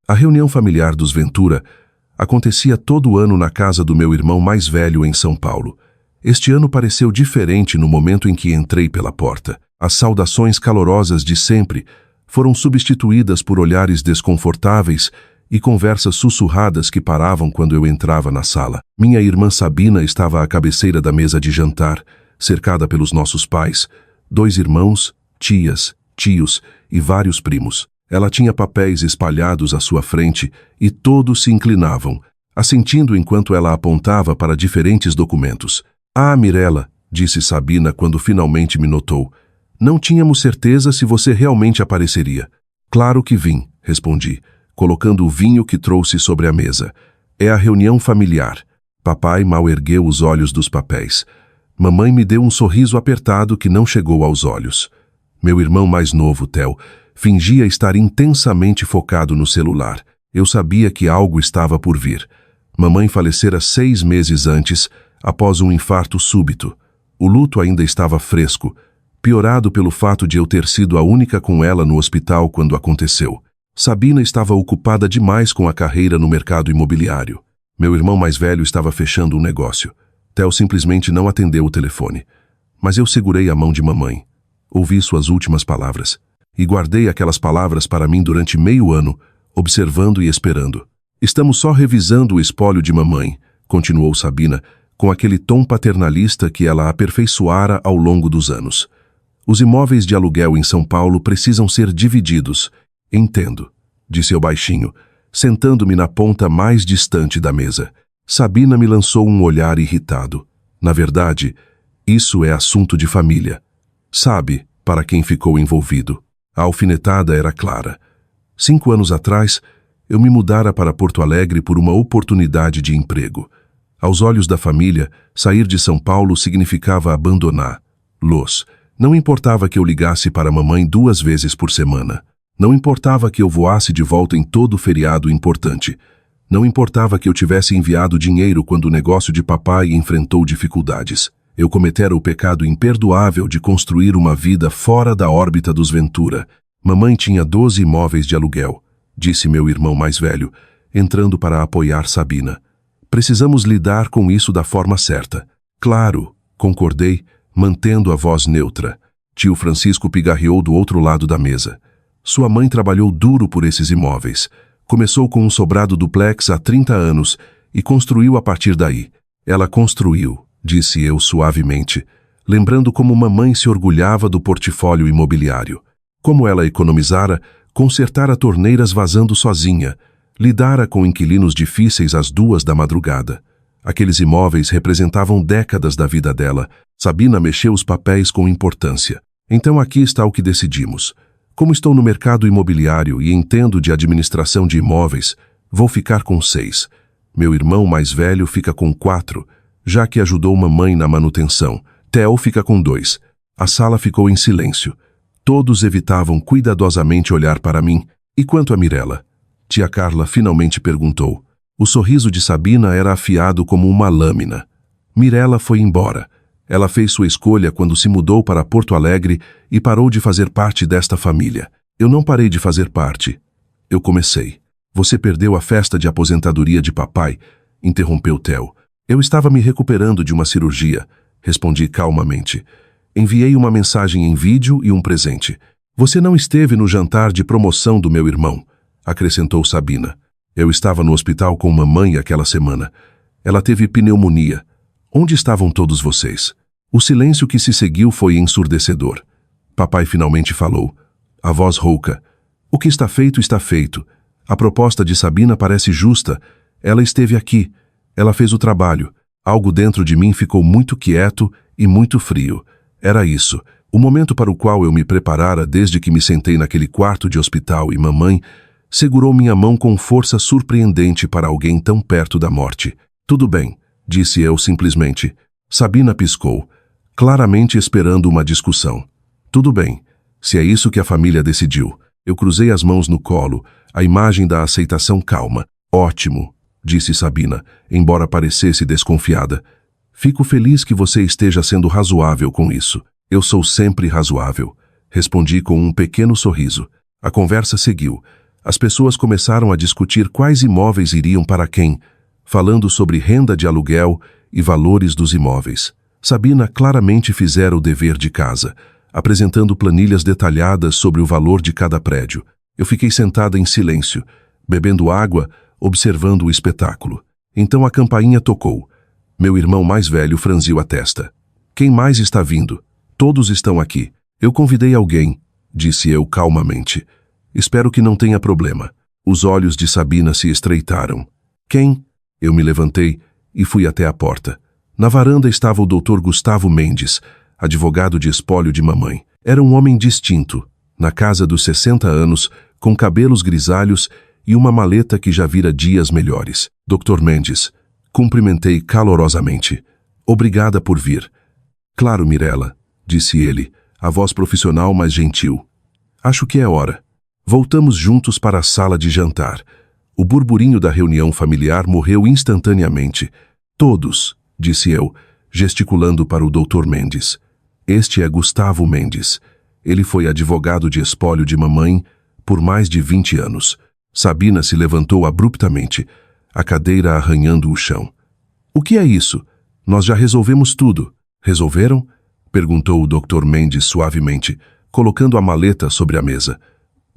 A reunião familiar dos Ventura acontecia todo ano na casa do meu irmão mais velho em São Paulo. Este ano pareceu diferente no momento em que entrei pela porta. As saudações calorosas de sempre foram substituídas por olhares desconfortáveis e conversas sussurradas que paravam quando eu entrava na sala. Minha irmã Sabina estava à cabeceira da mesa de jantar, cercada pelos nossos pais, 2 irmãos, tias, tios e vários primos. Ela tinha papéis espalhados à sua frente e todos se inclinavam, assentindo enquanto ela apontava para diferentes documentos. "Ah, Mirella", disse Sabina quando finalmente me notou. "Não tínhamos certeza se você realmente apareceria." "Claro que vim", respondi, colocando o vinho que trouxe sobre a mesa. "É a reunião familiar." Papai mal ergueu os olhos dos papéis. Mamãe me deu um sorriso apertado que não chegou aos olhos. Meu irmão mais novo, Theo, fingia estar intensamente focado no celular. Eu sabia que algo estava por vir. Mamãe falecera 6 meses antes, após um infarto súbito. O luto ainda estava fresco, piorado pelo fato de eu ter sido a única com ela no hospital quando aconteceu. Sabina estava ocupada demais com a carreira no mercado imobiliário. Meu irmão mais velho estava fechando um negócio. Theo simplesmente não atendeu o telefone. Mas eu segurei a mão de mamãe. Ouvi suas últimas palavras. E guardei aquelas palavras para mim durante meio ano, observando e esperando. "Estamos só revisando o espólio de mamãe", continuou Sabina, com aquele tom paternalista que ela aperfeiçoara ao longo dos anos. "Os imóveis de aluguel em São Paulo precisam ser divididos." "Entendo", disse eu baixinho, sentando-me na ponta mais distante da mesa. Sabina me lançou um olhar irritado. "Na verdade, isso é assunto de família. Sabe para quem ficou envolvido." A alfinetada era clara. 5 anos atrás, eu me mudara para Porto Alegre por uma oportunidade de emprego. Aos olhos da família, sair de São Paulo significava abandoná-los. Não importava que eu ligasse para a mamãe 2 vezes por semana. Não importava que eu voasse de volta em todo feriado importante. Não importava que eu tivesse enviado dinheiro quando o negócio de papai enfrentou dificuldades. Eu cometera o pecado imperdoável de construir uma vida fora da órbita dos Ventura. "Mamãe tinha 12 imóveis de aluguel", disse meu irmão mais velho, entrando para apoiar Sabina. "Precisamos lidar com isso da forma certa." "Claro", concordei, mantendo a voz neutra. Tio Francisco pigarreou do outro lado da mesa. "Sua mãe trabalhou duro por esses imóveis. Começou com um sobrado duplex há 30 anos e construiu a partir daí." "Ela construiu", disse eu suavemente, lembrando como mamãe se orgulhava do portfólio imobiliário. Como ela economizara, consertara torneiras vazando sozinha, lidara com inquilinos difíceis às 2 da madrugada. Aqueles imóveis representavam décadas da vida dela. Sabina mexeu os papéis com importância. "Então aqui está o que decidimos. Como estou no mercado imobiliário e entendo de administração de imóveis, vou ficar com 6. Meu irmão mais velho fica com 4, já que ajudou mamãe na manutenção. Theo fica com 2. A sala ficou em silêncio. Todos evitavam cuidadosamente olhar para mim. "E quanto a Mirella?" Tia Carla finalmente perguntou. O sorriso de Sabina era afiado como uma lâmina. "Mirella foi embora. Ela fez sua escolha quando se mudou para Porto Alegre e parou de fazer parte desta família. Eu não parei de fazer parte. Eu comecei." "Você perdeu a festa de aposentadoria de papai", interrompeu Theo. "Eu estava me recuperando de uma cirurgia", respondi calmamente. "Enviei uma mensagem em vídeo e um presente." "Você não esteve no jantar de promoção do meu irmão", acrescentou Sabina. "Eu estava no hospital com mamãe aquela semana. Ela teve pneumonia. Onde estavam todos vocês?" O silêncio que se seguiu foi ensurdecedor. Papai finalmente falou, a voz rouca. "O que está feito, está feito. A proposta de Sabina parece justa. Ela esteve aqui. Ela fez o trabalho." Algo dentro de mim ficou muito quieto e muito frio. Era isso, o momento para o qual eu me preparara desde que me sentei naquele quarto de hospital e mamãe segurou minha mão com força surpreendente para alguém tão perto da morte. "Tudo bem", disse eu simplesmente. Sabina piscou, claramente esperando uma discussão. "Tudo bem, se é isso que a família decidiu." Eu cruzei as mãos no colo, a imagem da aceitação calma. "Ótimo", disse Sabina, embora parecesse desconfiada. "Fico feliz que você esteja sendo razoável com isso." "Eu sou sempre razoável", respondi com um pequeno sorriso. A conversa seguiu. As pessoas começaram a discutir quais imóveis iriam para quem, falando sobre renda de aluguel e valores dos imóveis. Sabina claramente fizera o dever de casa, apresentando planilhas detalhadas sobre o valor de cada prédio. Eu fiquei sentada em silêncio, bebendo água, observando o espetáculo. Então a campainha tocou. Meu irmão mais velho franziu a testa. Quem mais está vindo? Todos estão aqui. Eu convidei alguém, disse eu calmamente. Espero que não tenha problema. Os olhos de Sabina se estreitaram. Quem? Eu me levantei e fui até a porta. Na varanda estava o Dr. Gustavo Mendes, advogado de espólio de mamãe. Era um homem distinto, na casa dos 60 anos, com cabelos grisalhos e uma maleta que já vira dias melhores. Dr. Mendes, cumprimentei calorosamente. Obrigada por vir. Claro, Mirella, disse ele, a voz profissional mais gentil. Acho que é hora. Voltamos juntos para a sala de jantar. O burburinho da reunião familiar morreu instantaneamente. Todos, disse eu, gesticulando para o Dr. Mendes. Este é Gustavo Mendes. Ele foi advogado de espólio de mamãe por mais de 20 anos. Sabina se levantou abruptamente, a cadeira arranhando o chão. O que é isso? Nós já resolvemos tudo. Resolveram? Perguntou o Dr. Mendes suavemente, colocando a maleta sobre a mesa.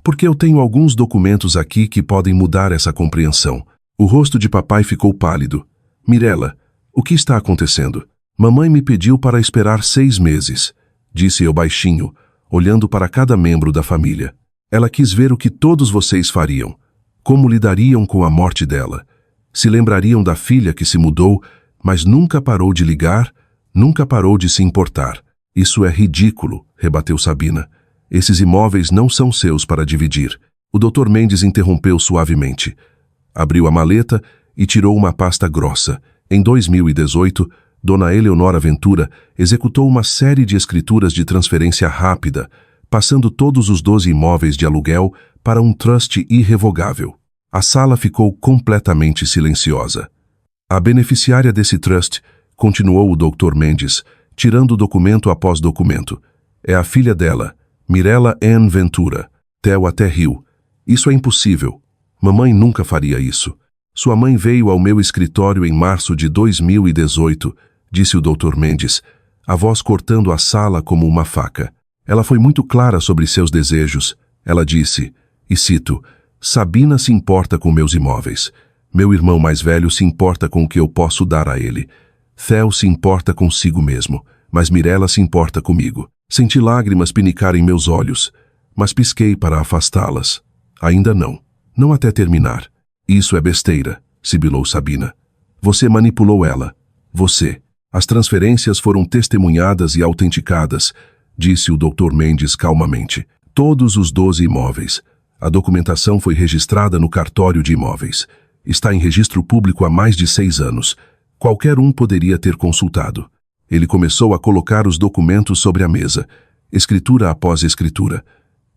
Porque eu tenho alguns documentos aqui que podem mudar essa compreensão. O rosto de papai ficou pálido. Mirella, o que está acontecendo? Mamãe me pediu para esperar 6 meses, disse eu baixinho, olhando para cada membro da família. Ela quis ver o que todos vocês fariam. Como lidariam com a morte dela. Se lembrariam da filha que se mudou, mas nunca parou de ligar, nunca parou de se importar. Isso é ridículo, rebateu Sabina. Esses imóveis não são seus para dividir. O Dr. Mendes interrompeu suavemente. Abriu a maleta e tirou uma pasta grossa. Em 2018, Dona Eleonora Ventura executou uma série de escrituras de transferência rápida, passando todos os 12 imóveis de aluguel para um trust irrevogável. A sala ficou completamente silenciosa. A beneficiária desse trust, continuou o Dr. Mendes, tirando documento após documento, é a filha dela, Mirella Ann Ventura. Theo até riu. Isso é impossível. Mamãe nunca faria isso. Sua mãe veio ao meu escritório em março de 2018, disse o Dr. Mendes, a voz cortando a sala como uma faca. Ela foi muito clara sobre seus desejos. Ela disse, e cito, Sabina se importa com meus imóveis. Meu irmão mais velho se importa com o que eu posso dar a ele. Theo se importa consigo mesmo, mas Mirella se importa comigo. Senti lágrimas pinicar em meus olhos, mas pisquei para afastá-las. Ainda não. Não até terminar. Isso é besteira, sibilou Sabina. Você manipulou ela. Você. As transferências foram testemunhadas e autenticadas, disse o Dr. Mendes calmamente. Todos os 12 imóveis. A documentação foi registrada no cartório de imóveis. Está em registro público há mais de 6 anos. Qualquer um poderia ter consultado. Ele começou a colocar os documentos sobre a mesa, escritura após escritura,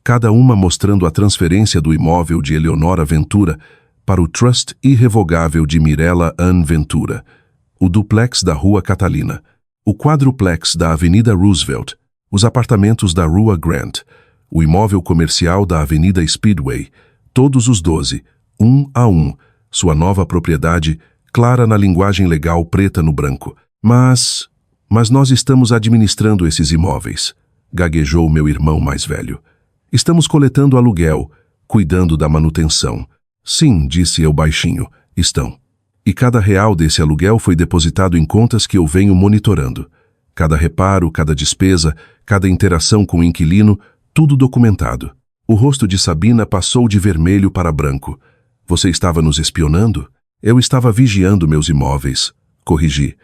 cada uma mostrando a transferência do imóvel de Eleonora Ventura para o trust irrevogável de Mirella Ann Ventura, o duplex da Rua Catalina, o quadruplex da Avenida Roosevelt, os apartamentos da Rua Grant, o imóvel comercial da Avenida Speedway, todos os 12, um a um, sua nova propriedade, clara na linguagem legal preta no branco. Mas nós estamos administrando esses imóveis, gaguejou meu irmão mais velho. Estamos coletando aluguel, cuidando da manutenção. Sim, disse eu baixinho, estão. E cada real desse aluguel foi depositado em contas que eu venho monitorando. Cada reparo, cada despesa, cada interação com o inquilino, tudo documentado. O rosto de Sabina passou de vermelho para branco. Você estava nos espionando? Eu estava vigiando meus imóveis, corrigi.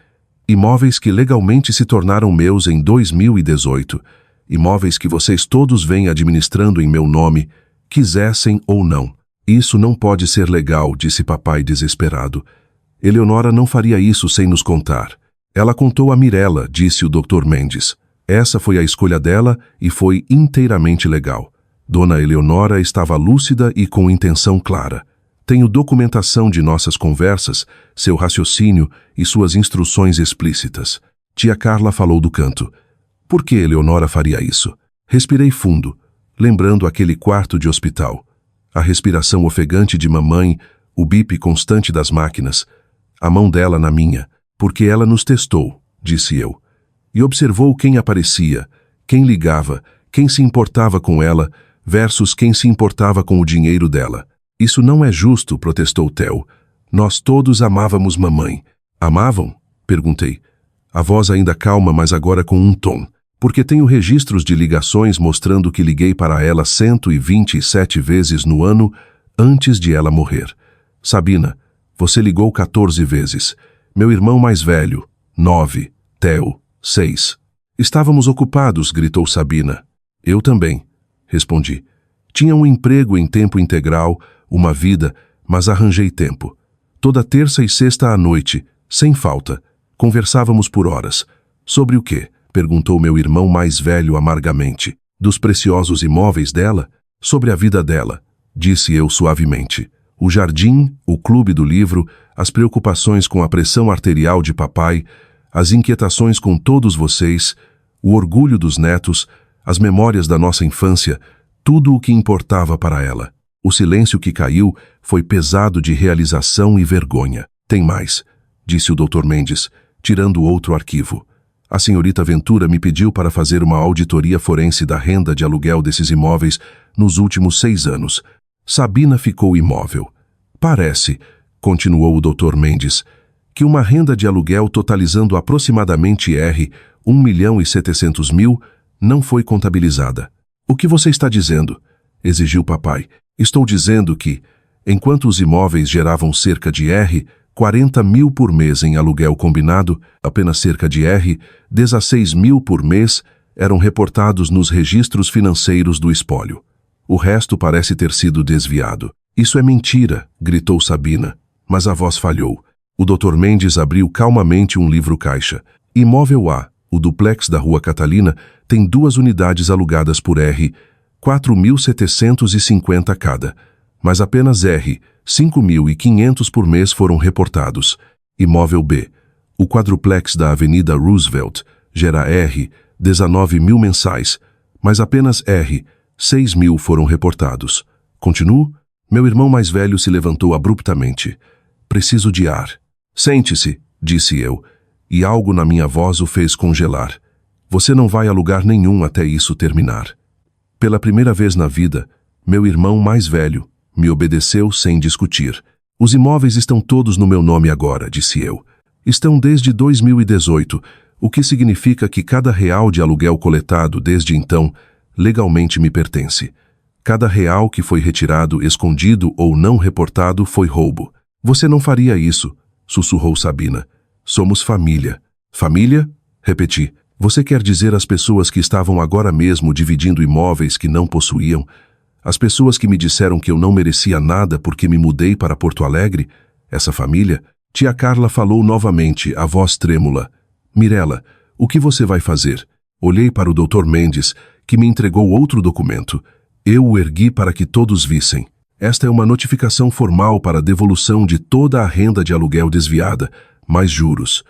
Imóveis que legalmente se tornaram meus em 2018. Imóveis que vocês todos vêm administrando em meu nome, quisessem ou não. Isso não pode ser legal, disse papai desesperado. Eleonora não faria isso sem nos contar. Ela contou a Mirella, disse o Dr. Mendes. Essa foi a escolha dela e foi inteiramente legal. Dona Eleonora estava lúcida e com intenção clara. Tenho documentação de nossas conversas, seu raciocínio e suas instruções explícitas. Tia Carla falou do canto. Por que Eleonora faria isso? Respirei fundo, lembrando aquele quarto de hospital. A respiração ofegante de mamãe, o bip constante das máquinas, a mão dela na minha, porque ela nos testou, disse eu. E observou quem aparecia, quem ligava, quem se importava com ela, versus quem se importava com o dinheiro dela. Isso não é justo, protestou Theo. Nós todos amávamos mamãe. Amavam? Perguntei. A voz ainda calma, mas agora com um tom. Porque tenho registros de ligações mostrando que liguei para ela 127 vezes no ano antes de ela morrer. Sabina, você ligou 14 vezes. Meu irmão mais velho, 9. Theo, 6. Estávamos ocupados, gritou Sabina. Eu também, respondi. Tinha um emprego em tempo integral, uma vida, mas arranjei tempo. Toda terça e sexta à noite, sem falta, conversávamos por horas. Sobre o quê? Perguntou meu irmão mais velho amargamente. Dos preciosos imóveis dela? Sobre a vida dela, disse eu suavemente. O jardim, o clube do livro, as preocupações com a pressão arterial de papai, as inquietações com todos vocês, o orgulho dos netos, as memórias da nossa infância, tudo o que importava para ela. O silêncio que caiu foi pesado de realização e vergonha. Tem mais, disse o Dr. Mendes, tirando outro arquivo. A senhorita Ventura me pediu para fazer uma auditoria forense da renda de aluguel desses imóveis nos últimos 6 anos. Sabina ficou imóvel. Parece, continuou o Dr. Mendes, que uma renda de aluguel totalizando aproximadamente R$ 1.700.000 não foi contabilizada. O que você está dizendo? Exigiu papai. Estou dizendo que, enquanto os imóveis geravam cerca de R$ 40.000 por mês em aluguel combinado, apenas cerca de R$ 16.000 por mês eram reportados nos registros financeiros do espólio. O resto parece ter sido desviado. Isso é mentira, gritou Sabina, mas a voz falhou. O Dr. Mendes abriu calmamente um livro-caixa. Imóvel A, o duplex da Rua Catalina, tem 2 unidades alugadas por R$ 4.750 cada, mas apenas R$ 5.500 por mês foram reportados. Imóvel B, o quadruplex da Avenida Roosevelt, gera R$ 19.000 mensais, mas apenas R$ 6.000 foram reportados. Continuo? Meu irmão mais velho se levantou abruptamente. Preciso de ar. Sente-se, disse eu, e algo na minha voz o fez congelar. Você não vai a lugar nenhum até isso terminar. Pela primeira vez na vida, meu irmão mais velho me obedeceu sem discutir. Os imóveis estão todos no meu nome agora, disse eu. Estão desde 2018, o que significa que cada real de aluguel coletado desde então legalmente me pertence. Cada real que foi retirado, escondido ou não reportado foi roubo. Você não faria isso, sussurrou Sabina. Somos família. Família? Repeti. Você quer dizer as pessoas que estavam agora mesmo dividindo imóveis que não possuíam? As pessoas que me disseram que eu não merecia nada porque me mudei para Porto Alegre? Essa família? Tia Carla falou novamente, a voz trêmula. Mirela, o que você vai fazer? Olhei para o Dr. Mendes, que me entregou outro documento. Eu o ergui para que todos vissem. Esta é uma notificação formal para a devolução de toda a renda de aluguel desviada, mais juros.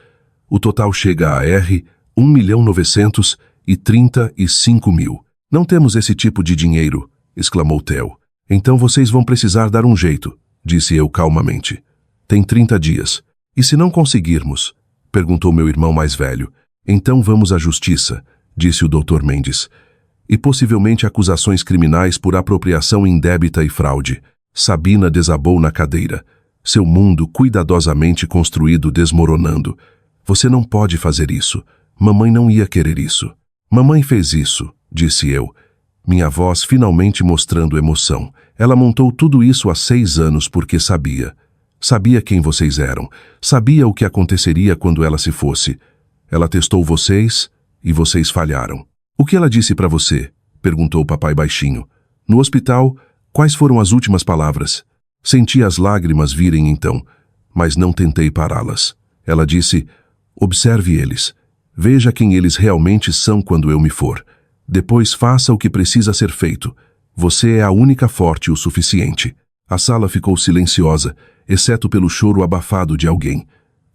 O total chega a R$ 1.935.000. Não temos esse tipo de dinheiro, exclamou Theo. Então vocês vão precisar dar um jeito, disse eu calmamente. Tem 30 dias. E se não conseguirmos? Perguntou meu irmão mais velho. Então vamos à justiça, disse o Dr. Mendes. E possivelmente acusações criminais por apropriação indébita e fraude. Sabina desabou na cadeira. Seu mundo cuidadosamente construído desmoronando. Você não pode fazer isso. Mamãe não ia querer isso. Mamãe fez isso, disse eu. Minha voz finalmente mostrando emoção. Ela montou tudo isso há 6 anos porque sabia. Sabia quem vocês eram. Sabia o que aconteceria quando ela se fosse. Ela testou vocês e vocês falharam. O que ela disse para você? Perguntou o papai baixinho. No hospital, quais foram as últimas palavras? Senti as lágrimas virem então, mas não tentei pará-las. Ela disse, observe eles. Veja quem eles realmente são quando eu me for. Depois faça o que precisa ser feito. Você é a única forte o suficiente. A sala ficou silenciosa, exceto pelo choro abafado de alguém.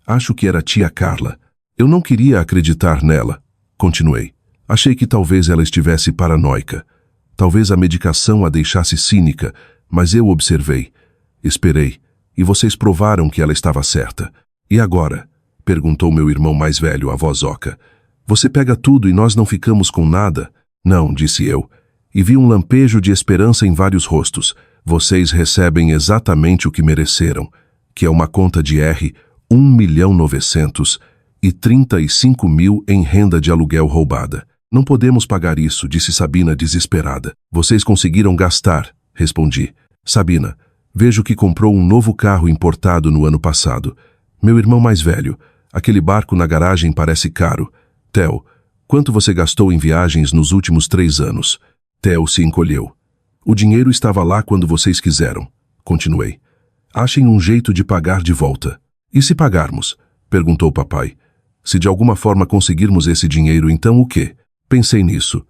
Acho que era tia Carla. Eu não queria acreditar nela. Continuei. Achei que talvez ela estivesse paranoica. Talvez a medicação a deixasse cínica, mas eu observei, esperei, e vocês provaram que ela estava certa. E agora? Perguntou meu irmão mais velho, a voz oca. Você pega tudo e nós não ficamos com nada? Não, disse eu, e vi um lampejo de esperança em vários rostos. Vocês recebem exatamente o que mereceram, que é uma conta de R$ 1.935.000 em renda de aluguel roubada. Não podemos pagar isso, disse Sabina desesperada. Vocês conseguiram gastar, respondi. Sabina, vejo que comprou um novo carro importado no ano passado. Meu irmão mais velho, aquele barco na garagem parece caro. Theo, quanto você gastou em viagens nos últimos 3 anos? Theo se encolheu. O dinheiro estava lá quando vocês quiseram. Continuei. Achem um jeito de pagar de volta. E se pagarmos? Perguntou papai. Se de alguma forma conseguirmos esse dinheiro, então o quê? Pensei nisso.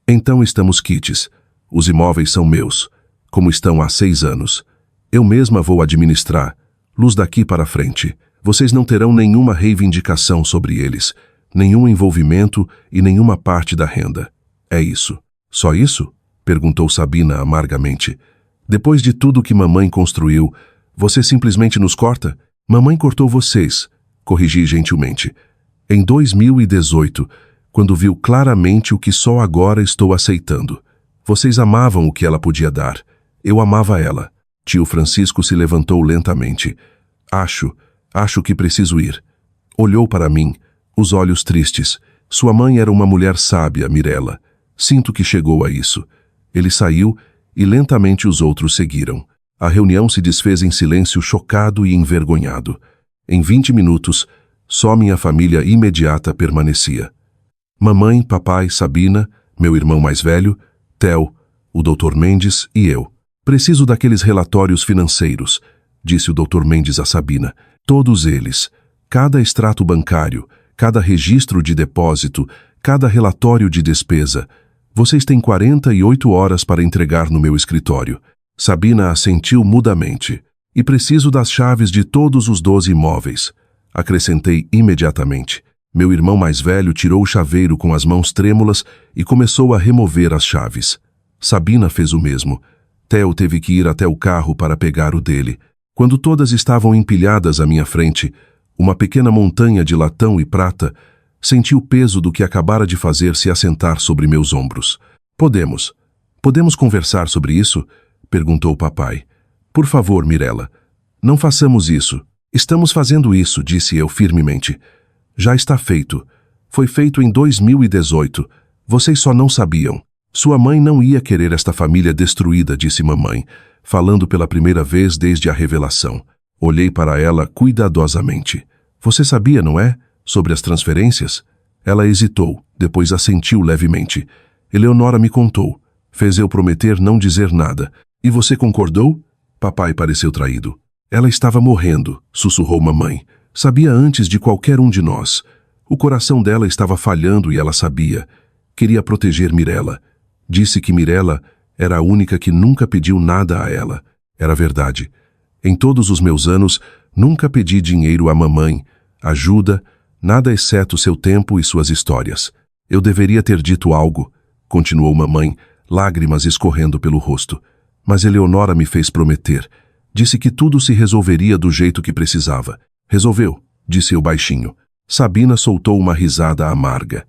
Então estamos quites. Os imóveis são meus, como estão há 6 anos. Eu mesma vou administrar. Luz daqui para frente. Vocês não terão nenhuma reivindicação sobre eles, nenhum envolvimento e nenhuma parte da renda. É isso. Só isso? Perguntou Sabina amargamente. Depois de tudo que mamãe construiu, você simplesmente nos corta? Mamãe cortou vocês, corrigi gentilmente. Em 2018, quando viu claramente o que só agora estou aceitando. Vocês amavam o que ela podia dar. Eu amava ela. Tio Francisco se levantou lentamente. Acho que preciso ir. Olhou para mim, os olhos tristes. Sua mãe era uma mulher sábia, Mirella. Sinto que chegou a isso. Ele saiu e lentamente os outros seguiram. A reunião se desfez em silêncio chocado e envergonhado. Em 20 minutos, só minha família imediata permanecia. Mamãe, papai, Sabina, meu irmão mais velho, Theo, o Dr. Mendes e eu. Preciso daqueles relatórios financeiros, disse o Dr. Mendes a Sabina. Todos eles. Cada extrato bancário, cada registro de depósito, cada relatório de despesa. Vocês têm 48 horas para entregar no meu escritório. Sabina assentiu mudamente. E preciso das chaves de todos os 12 imóveis. Acrescentei imediatamente. Meu irmão mais velho tirou o chaveiro com as mãos trêmulas e começou a remover as chaves. Sabina fez o mesmo. Theo teve que ir até o carro para pegar o dele. Quando todas estavam empilhadas à minha frente, uma pequena montanha de latão e prata, senti o peso do que acabara de fazer se assentar sobre meus ombros. Podemos conversar sobre isso? Perguntou o papai. Por favor, Mirella, não façamos isso. Estamos fazendo isso, disse eu firmemente. Já está feito. Foi feito em 2018. Vocês só não sabiam. Sua mãe não ia querer esta família destruída, disse mamãe, falando pela primeira vez desde a revelação. Olhei para ela cuidadosamente. Você sabia, não é? Sobre as transferências? Ela hesitou, depois assentiu levemente. Eleonora me contou. Fez eu prometer não dizer nada. E você concordou? Papai pareceu traído. Ela estava morrendo, sussurrou mamãe. Sabia antes de qualquer um de nós. O coração dela estava falhando e ela sabia. Queria proteger Mirella. Disse que Mirella era a única que nunca pediu nada a ela. Era verdade. Em todos os meus anos, nunca pedi dinheiro à mamãe, ajuda, nada exceto seu tempo e suas histórias. Eu deveria ter dito algo, continuou mamãe, lágrimas escorrendo pelo rosto. Mas Eleonora me fez prometer. Disse que tudo se resolveria do jeito que precisava. Resolveu, disse eu baixinho. Sabina soltou uma risada amarga.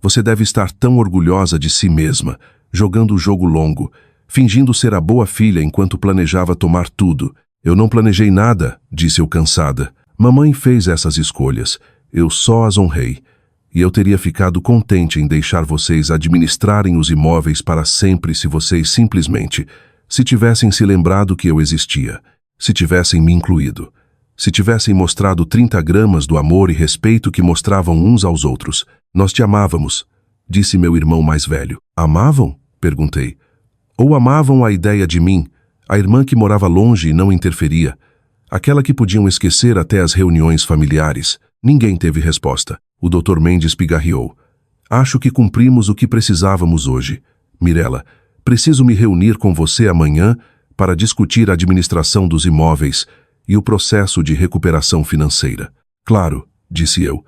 Você deve estar tão orgulhosa de si mesma, jogando o jogo longo, fingindo ser a boa filha enquanto planejava tomar tudo. Eu não planejei nada, disse eu cansada. Mamãe fez essas escolhas. Eu só as honrei. E eu teria ficado contente em deixar vocês administrarem os imóveis para sempre se vocês simplesmente, se tivessem se lembrado que eu existia, se tivessem me incluído, se tivessem mostrado 30 gramas do amor e respeito que mostravam uns aos outros. Nós te amávamos, disse meu irmão mais velho. Amavam? Perguntei. Ou amavam a ideia de mim, a irmã que morava longe e não interferia, aquela que podiam esquecer até as reuniões familiares. Ninguém teve resposta. O Dr. Mendes pigarreou. Acho que cumprimos o que precisávamos hoje. Mirella, preciso me reunir com você amanhã para discutir a administração dos imóveis e o processo de recuperação financeira. Claro, disse eu.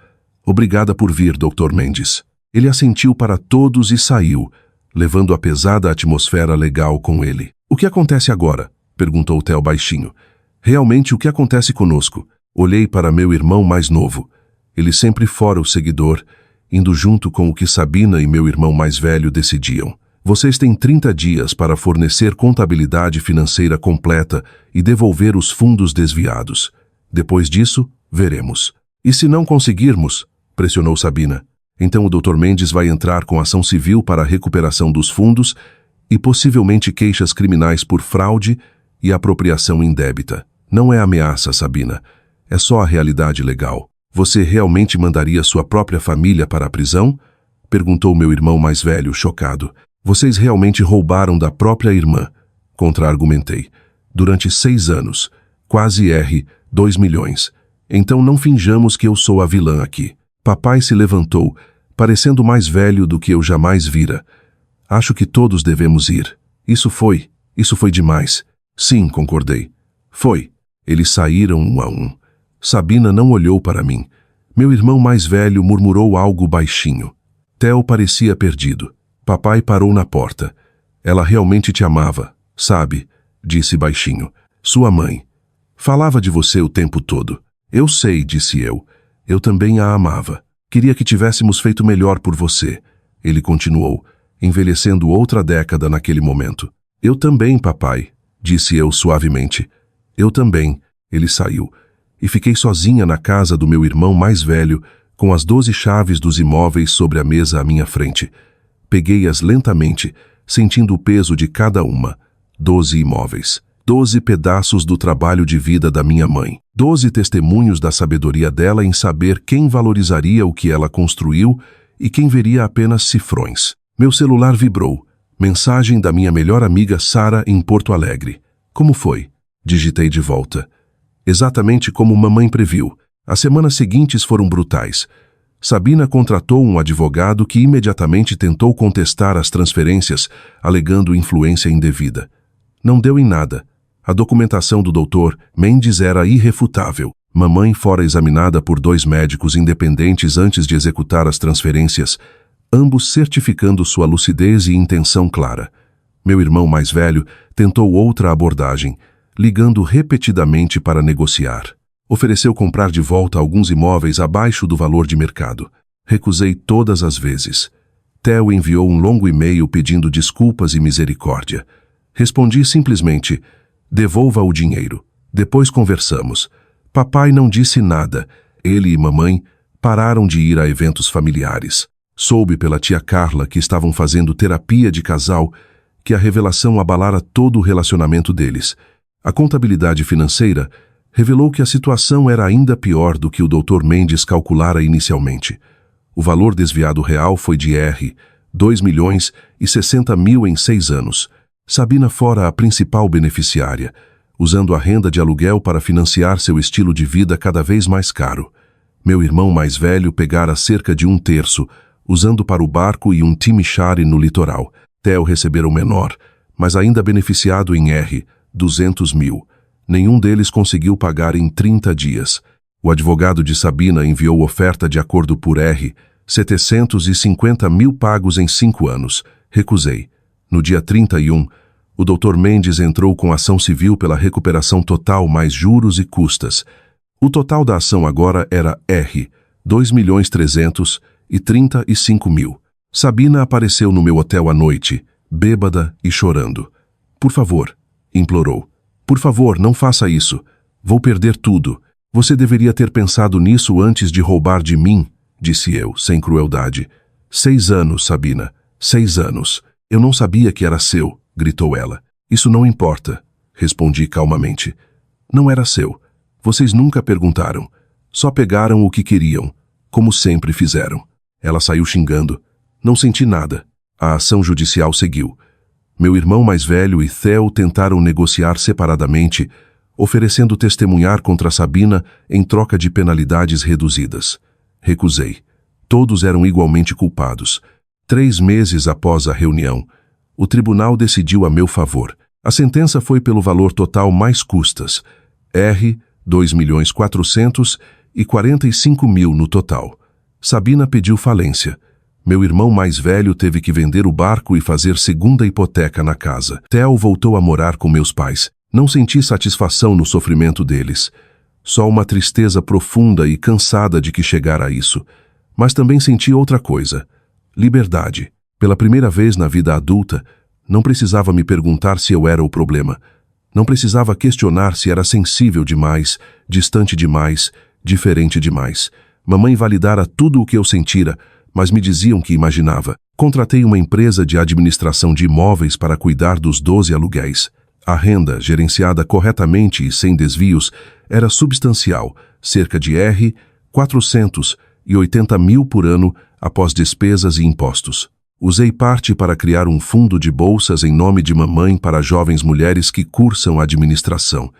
Obrigada por vir, Dr. Mendes. Ele assentiu para todos e saiu, levando a pesada atmosfera legal com ele. O que acontece agora? Perguntou Theo baixinho. Realmente, o que acontece conosco? Olhei para meu irmão mais novo. Ele sempre fora o seguidor, indo junto com o que Sabina e meu irmão mais velho decidiam. Vocês têm 30 dias para fornecer contabilidade financeira completa e devolver os fundos desviados. Depois disso, veremos. E se não conseguirmos? Pressionou Sabina. Então o Dr. Mendes vai entrar com ação civil para a recuperação dos fundos e possivelmente queixas criminais por fraude e apropriação indébita. Não é ameaça, Sabina. É só a realidade legal. Você realmente mandaria sua própria família para a prisão? Perguntou meu irmão mais velho, chocado. Vocês realmente roubaram da própria irmã, contra-argumentei. Durante 6 anos. Quase 2 milhões. Então não finjamos que eu sou a vilã aqui. Papai se levantou, parecendo mais velho do que eu jamais vira. Acho que todos devemos ir. Isso foi demais. Sim, concordei. Foi. Eles saíram um a um. Sabina não olhou para mim. Meu irmão mais velho murmurou algo baixinho. Theo parecia perdido. Papai parou na porta. Ela realmente te amava, sabe? Disse baixinho. Sua mãe. Falava de você o tempo todo. Eu sei, disse eu. Eu também a amava. Queria que tivéssemos feito melhor por você. Ele continuou, envelhecendo outra década naquele momento. Eu também, papai, disse eu suavemente. Eu também. Ele saiu. E fiquei sozinha na casa do meu irmão mais velho, com as 12 chaves dos imóveis sobre a mesa à minha frente. Peguei-as lentamente, sentindo o peso de cada uma. 12 imóveis. 12 pedaços do trabalho de vida da minha mãe. 12 testemunhos da sabedoria dela em saber quem valorizaria o que ela construiu e quem veria apenas cifrões. Meu celular vibrou. Mensagem da minha melhor amiga Sara em Porto Alegre. Como foi? Digitei de volta. Exatamente como mamãe previu. As semanas seguintes foram brutais. Sabina contratou um advogado que imediatamente tentou contestar as transferências, alegando influência indevida. Não deu em nada. A documentação do Dr. Mendes era irrefutável. Mamãe fora examinada por 2 médicos independentes antes de executar as transferências, ambos certificando sua lucidez e intenção clara. Meu irmão mais velho tentou outra abordagem, ligando repetidamente para negociar. Ofereceu comprar de volta alguns imóveis abaixo do valor de mercado. Recusei todas as vezes. Theo enviou um longo e-mail pedindo desculpas e misericórdia. Respondi simplesmente, devolva o dinheiro. Depois conversamos. Papai não disse nada. Ele e mamãe pararam de ir a eventos familiares. Soube pela tia Carla que estavam fazendo terapia de casal que a revelação abalara todo o relacionamento deles. A contabilidade financeira revelou que a situação era ainda pior do que o Dr. Mendes calculara inicialmente. O valor desviado real foi de 2.060.000 em 6 anos. Sabina fora a principal beneficiária, usando a renda de aluguel para financiar seu estilo de vida cada vez mais caro. Meu irmão mais velho pegara cerca de 1/3, usando para o barco e um timeshare no litoral. Theo recebera o menor, mas ainda beneficiado em 200.000. Nenhum deles conseguiu pagar em 30 dias. O advogado de Sabina enviou oferta de acordo por 750.000 pagos em 5 anos. Recusei. No dia 31, o Dr. Mendes entrou com ação civil pela recuperação total mais juros e custas. O total da ação agora era 2.335.000. Sabina apareceu no meu hotel à noite, bêbada e chorando. Por favor, implorou. Por favor, não faça isso. Vou perder tudo. Você deveria ter pensado nisso antes de roubar de mim, disse eu, sem crueldade. 6 anos, Sabina. 6 anos. Eu não sabia que era seu, gritou ela. Isso não importa, respondi calmamente. Não era seu. Vocês nunca perguntaram. Só pegaram o que queriam, como sempre fizeram. Ela saiu xingando. Não senti nada. A ação judicial seguiu. Meu irmão mais velho e Theo tentaram negociar separadamente, oferecendo testemunhar contra Sabina em troca de penalidades reduzidas. Recusei. Todos eram igualmente culpados. 3 meses após a reunião, o tribunal decidiu a meu favor. A sentença foi pelo valor total mais custas, 2.445.000 no total. Sabina pediu falência. Meu irmão mais velho teve que vender o barco e fazer segunda hipoteca na casa. Theo voltou a morar com meus pais. Não senti satisfação no sofrimento deles. Só uma tristeza profunda e cansada de que chegara a isso. Mas também senti outra coisa. Liberdade. Pela primeira vez na vida adulta, não precisava me perguntar se eu era o problema. Não precisava questionar se era sensível demais, distante demais, diferente demais. Mamãe validara tudo o que eu sentira, mas me diziam que imaginava. Contratei uma empresa de administração de imóveis para cuidar dos 12 aluguéis. A renda, gerenciada corretamente e sem desvios, era substancial, cerca de R$ 480 mil por ano após despesas e impostos. Usei parte para criar um fundo de bolsas em nome de mamãe para jovens mulheres que cursam administração.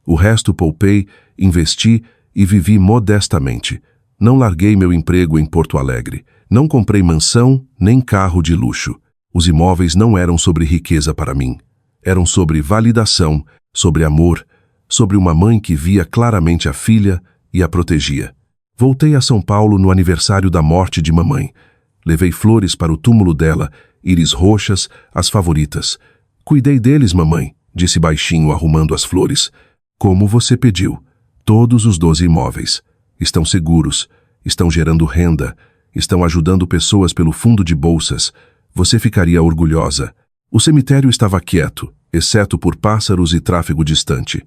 O resto poupei, investi e vivi modestamente. Não larguei meu emprego em Porto Alegre. Não comprei mansão nem carro de luxo. Os imóveis não eram sobre riqueza para mim. Eram sobre validação, sobre amor, sobre uma mãe que via claramente a filha e a protegia. Voltei a São Paulo no aniversário da morte de mamãe. Levei flores para o túmulo dela, íris roxas, as favoritas. Cuidei deles, mamãe, disse baixinho, arrumando as flores. Como você pediu. Todos os 12 imóveis. Estão seguros, estão gerando renda, estão ajudando pessoas pelo fundo de bolsas. Você ficaria orgulhosa. O cemitério estava quieto, exceto por pássaros e tráfego distante.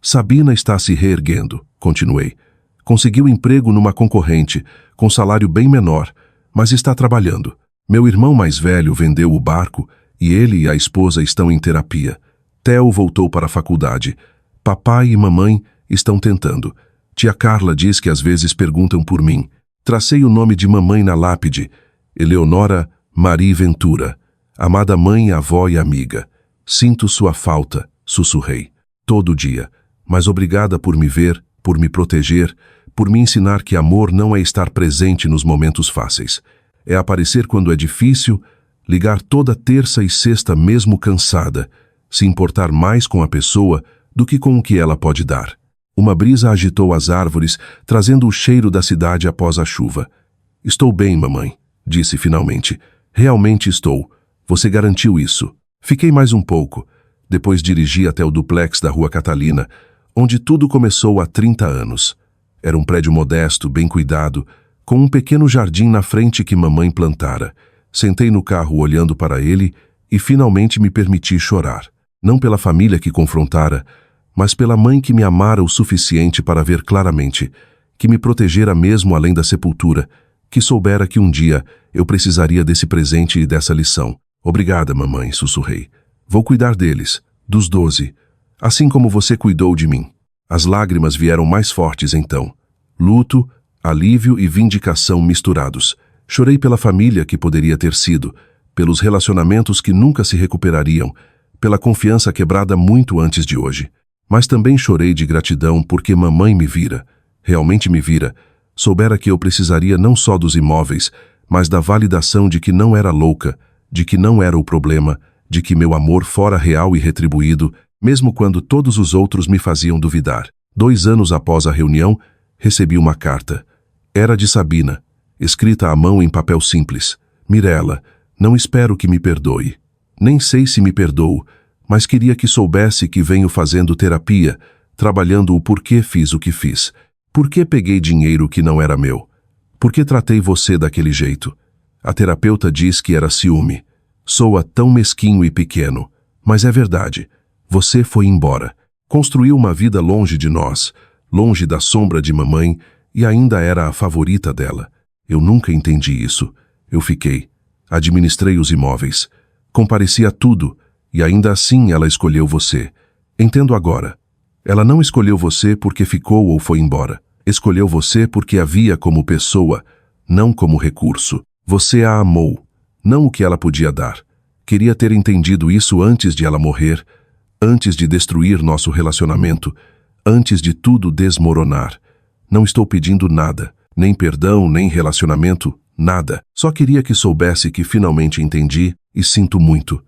Sabina está se reerguendo, continuei. Conseguiu emprego numa concorrente, com salário bem menor, mas está trabalhando. Meu irmão mais velho vendeu o barco e ele e a esposa estão em terapia. Theo voltou para a faculdade. Papai e mamãe estão tentando. Tia Carla diz que às vezes perguntam por mim. Tracei o nome de mamãe na lápide. Eleonora Marie Ventura. Amada mãe, avó e amiga. Sinto sua falta, sussurrei. Todo dia. Mas obrigada por me ver, por me proteger, por me ensinar que amor não é estar presente nos momentos fáceis. É aparecer quando é difícil, ligar toda terça e sexta mesmo cansada, se importar mais com a pessoa do que com o que ela pode dar. Uma brisa agitou as árvores, trazendo o cheiro da cidade após a chuva. Estou bem, mamãe, disse finalmente. Realmente estou. Você garantiu isso. Fiquei mais um pouco. Depois dirigi até o duplex da Rua Catalina, onde tudo começou há 30 anos. Era um prédio modesto, bem cuidado, com um pequeno jardim na frente que mamãe plantara. Sentei no carro olhando para ele e finalmente me permiti chorar. Não pela família que confrontara, mas pela mãe que me amara o suficiente para ver claramente, que me protegera mesmo além da sepultura, que soubera que um dia eu precisaria desse presente e dessa lição. Obrigada, mamãe, sussurrei. Vou cuidar deles, dos 12, assim como você cuidou de mim. As lágrimas vieram mais fortes então. Luto, alívio e vindicação misturados. Chorei pela família que poderia ter sido, pelos relacionamentos que nunca se recuperariam, pela confiança quebrada muito antes de hoje. Mas também chorei de gratidão porque mamãe me vira, realmente me vira, soubera que eu precisaria não só dos imóveis, mas da validação de que não era louca, de que não era o problema, de que meu amor fora real e retribuído, mesmo quando todos os outros me faziam duvidar. 2 anos após a reunião, recebi uma carta. Era de Sabina, escrita à mão em papel simples. Mirela, não espero que me perdoe. Nem sei se me perdoo, mas queria que soubesse que venho fazendo terapia, trabalhando o porquê fiz o que fiz. Por que peguei dinheiro que não era meu? Por que tratei você daquele jeito? A terapeuta diz que era ciúme. Soa tão mesquinho e pequeno, mas é verdade. Você foi embora. Construiu uma vida longe de nós, longe da sombra de mamãe, e ainda era a favorita dela. Eu nunca entendi isso. Eu fiquei. Administrei os imóveis. Compareci a tudo, e ainda assim ela escolheu você. Entendo agora. Ela não escolheu você porque ficou ou foi embora. Escolheu você porque a via como pessoa, não como recurso. Você a amou, não o que ela podia dar. Queria ter entendido isso antes de ela morrer, antes de destruir nosso relacionamento, antes de tudo desmoronar. Não estou pedindo nada, nem perdão, nem relacionamento, nada. Só queria que soubesse que finalmente entendi e sinto muito.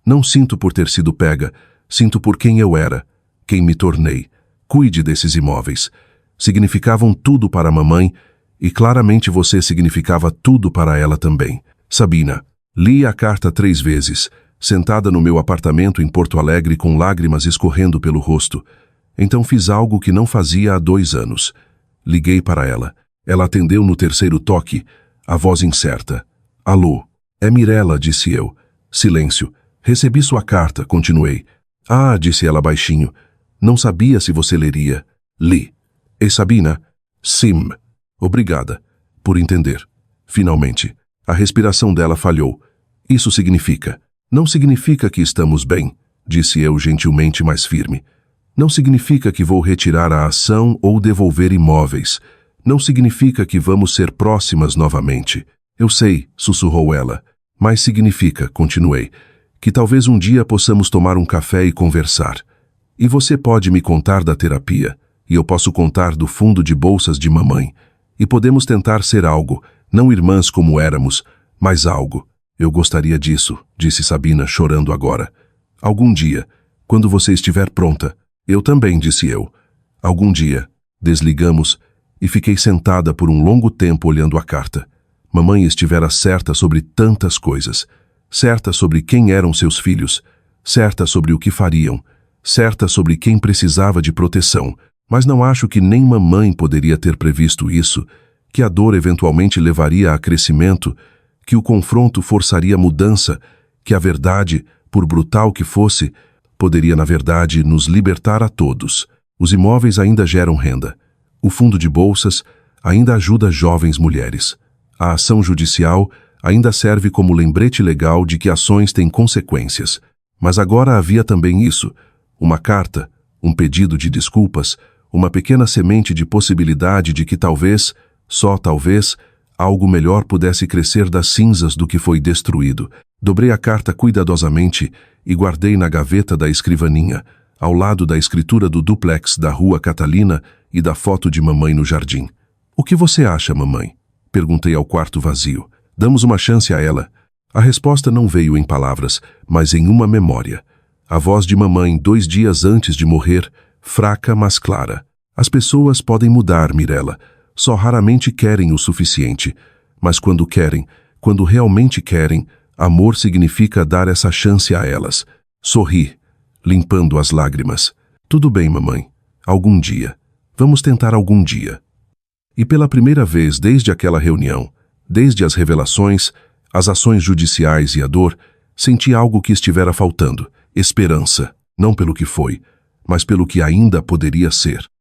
Não sinto por ter sido pega, sinto por quem eu era, quem me tornei. Cuide desses imóveis. Significavam tudo para a mamãe e claramente você significava tudo para ela também. Sabina, li a carta 3 vezes. sentada no meu apartamento em Porto Alegre com lágrimas escorrendo pelo rosto. Então fiz algo que não fazia há 2 anos. Liguei para ela. Ela atendeu no terceiro toque, a voz incerta. Alô? É Mirella, disse eu. Silêncio. Recebi sua carta, continuei. Ah, disse ela baixinho. Não sabia se você leria. Li. E Sabina? Sim. Obrigada. Por entender. Finalmente. A respiração dela falhou. Isso significa. Não significa que estamos bem, disse eu gentilmente mais firme. Não significa que vou retirar a ação ou devolver imóveis. Não significa que vamos ser próximas novamente. Eu sei, sussurrou ela. Mas significa, continuei, que talvez um dia possamos tomar um café e conversar. E você pode me contar da terapia, e eu posso contar do fundo de bolsas de mamãe. E podemos tentar ser algo, não irmãs como éramos, mas algo. Eu gostaria disso, disse Sabina, chorando agora. Algum dia, quando você estiver pronta. Eu também, disse eu. Algum dia. Desligamos e fiquei sentada por um longo tempo olhando a carta. Mamãe estivera certa sobre tantas coisas. Certa sobre quem eram seus filhos. Certa sobre o que fariam. Certa sobre quem precisava de proteção. Mas não acho que nem mamãe poderia ter previsto isso, que a dor eventualmente levaria a crescimento, que o confronto forçaria mudança, que a verdade, por brutal que fosse, poderia, na verdade, nos libertar a todos. Os imóveis ainda geram renda. O fundo de bolsas ainda ajuda jovens mulheres. A ação judicial ainda serve como lembrete legal de que ações têm consequências. Mas agora havia também isso, uma carta, um pedido de desculpas, uma pequena semente de possibilidade de que talvez, só talvez, algo melhor pudesse crescer das cinzas do que foi destruído. Dobrei a carta cuidadosamente e guardei na gaveta da escrivaninha, ao lado da escritura do duplex da Rua Catalina e da foto de mamãe no jardim. O que você acha, mamãe? Perguntei ao quarto vazio. Damos uma chance a ela. A resposta não veio em palavras, mas em uma memória. A voz de mamãe 2 dias antes de morrer, fraca mas clara. As pessoas podem mudar, Mirella. Só raramente querem o suficiente. Mas quando querem, quando realmente querem, amor significa dar essa chance a elas. Sorri, limpando as lágrimas. Tudo bem, mamãe. Algum dia. Vamos tentar algum dia. E pela primeira vez desde aquela reunião, desde as revelações, as ações judiciais e a dor, senti algo que estivera faltando. Esperança. Não pelo que foi, mas pelo que ainda poderia ser.